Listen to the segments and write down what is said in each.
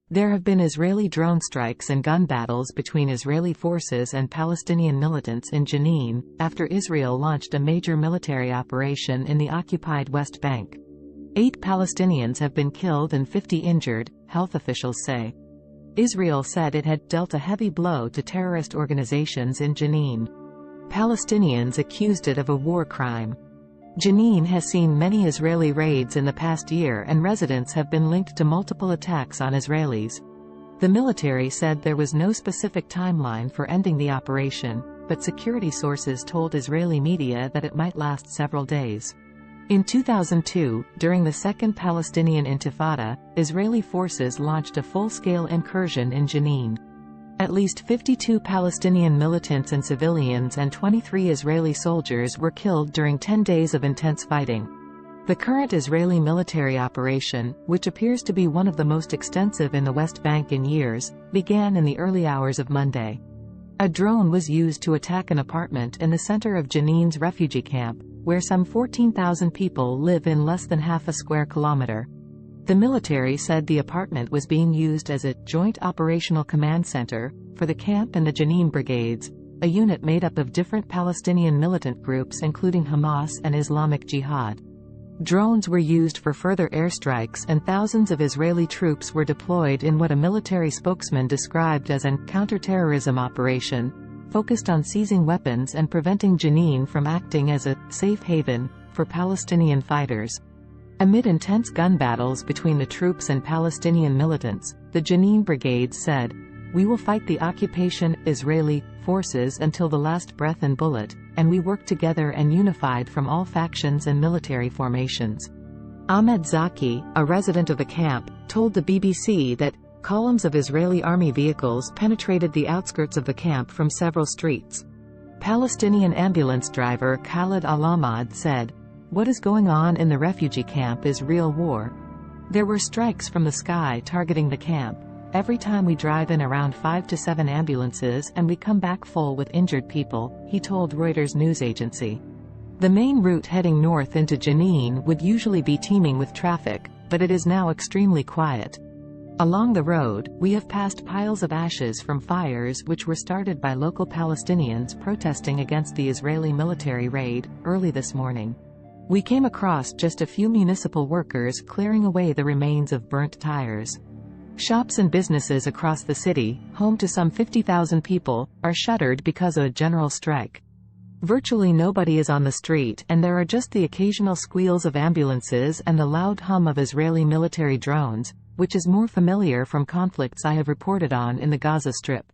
There have been Israeli drone strikes and gun battles between Israeli forces and Palestinian militants in Jenin, after Israel launched a major military operation in the occupied West Bank. 8 Palestinians have been killed and 50 injured, health officials say. Israel said it had dealt a heavy blow to terrorist organizations in Jenin. Palestinians accused it of a war crime. Jenin has seen many Israeli raids in the past year, and residents have been linked to multiple attacks on Israelis. The military said there was no specific timeline for ending the operation, but security sources told Israeli media that it might last several days. In 2002, during the Second Palestinian Intifada, Israeli forces launched a full-scale incursion in Jenin. At least 52 Palestinian militants and civilians and 23 Israeli soldiers were killed during 10 days of intense fighting. The current Israeli military operation, which appears to be one of the most extensive in the West Bank in years, began in the early hours of Monday. A drone was used to attack an apartment in the center of Jenin's refugee camp, where some 14,000 people live in less than half a square kilometer. The military said the apartment was being used as a joint operational command center for the camp and the Jenin brigades, a unit made up of different Palestinian militant groups including Hamas and Islamic Jihad. Drones were used for further airstrikes, and thousands of Israeli troops were deployed in what a military spokesman described as an counterterrorism operation, focused on seizing weapons and preventing Jenin from acting as a safe haven for Palestinian fighters. Amid intense gun battles between the troops and Palestinian militants, the Jenin brigade said, "We will fight the occupation Israeli forces until the last breath and bullet, and we work together and unified from all factions and military formations." Ahmed Zaki, a resident of the camp, told the BBC that columns of Israeli army vehicles penetrated the outskirts of the camp from several streets. Palestinian ambulance driver Khalid Al-Ahmad said, "What is going on in the refugee camp is real war. There were strikes from the sky targeting the camp. Every time we drive in around 5 to 7 ambulances and we come back full with injured people," he told Reuters news agency. The main route heading north into Jenin would usually be teeming with traffic, but it is now extremely quiet. Along the road, we have passed piles of ashes from fires which were started by local Palestinians protesting against the Israeli military raid early this morning. We came across just a few municipal workers clearing away the remains of burnt tires. Shops and businesses across the city, home to some 50,000 people, are shuttered because of a general strike. Virtually nobody is on the street, and there are just the occasional squeals of ambulances and the loud hum of Israeli military drones, which is more familiar from conflicts I have reported on in the Gaza Strip.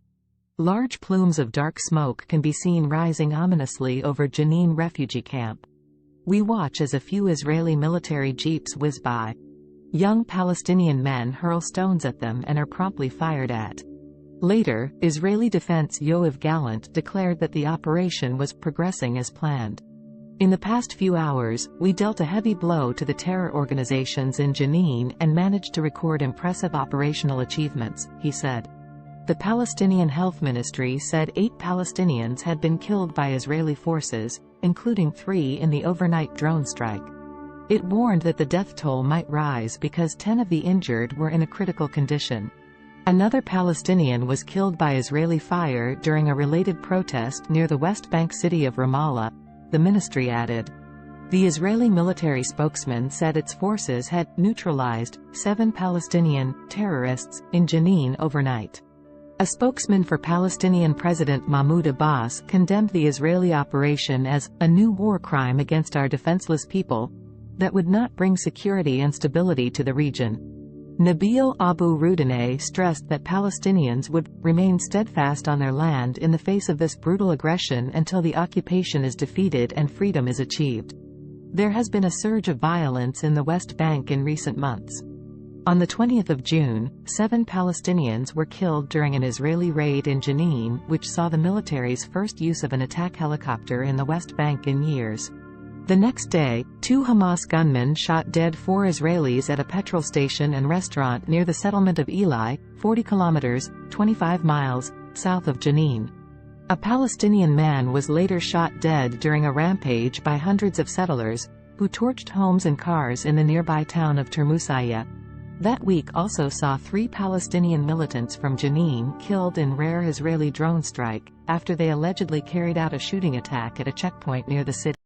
Large plumes of dark smoke can be seen rising ominously over Jenin refugee camp. We watch as a few Israeli military jeeps whiz by. Young Palestinian men hurl stones at them and are promptly fired at. Later, Israeli Defense Yoav Gallant declared that the operation was progressing as planned. "In the past few hours, we dealt a heavy blow to the terror organizations in Jenin and managed to record impressive operational achievements," he said. The Palestinian Health Ministry said 8 Palestinians had been killed by Israeli forces, including 3 in the overnight drone strike. It warned that the death toll might rise because 10 of the injured were in a critical condition. Another Palestinian was killed by Israeli fire during a related protest near the West Bank city of Ramallah, the ministry added. The Israeli military spokesman said its forces had neutralized 7 Palestinian terrorists in Jenin overnight. A spokesman for Palestinian President Mahmoud Abbas condemned the Israeli operation as a new war crime against our defenseless people that would not bring security and stability to the region. Nabil Abu Rudaneh stressed that Palestinians would remain steadfast on their land in the face of this brutal aggression until the occupation is defeated and freedom is achieved. There has been a surge of violence in the West Bank in recent months. On the 20th of June, 7 Palestinians were killed during an Israeli raid in Jenin, which saw the military's first use of an attack helicopter in the West Bank in years. The next day, 2 Hamas gunmen shot dead 4 Israelis at a petrol station and restaurant near the settlement of Eli, 40 kilometers, 25 miles, south of Jenin. A Palestinian man was later shot dead during a rampage by hundreds of settlers, who torched homes and cars in the nearby town of Termusaya. That week also saw 3 Palestinian militants from Jenin killed in rare Israeli drone strike, after they allegedly carried out a shooting attack at a checkpoint near the city.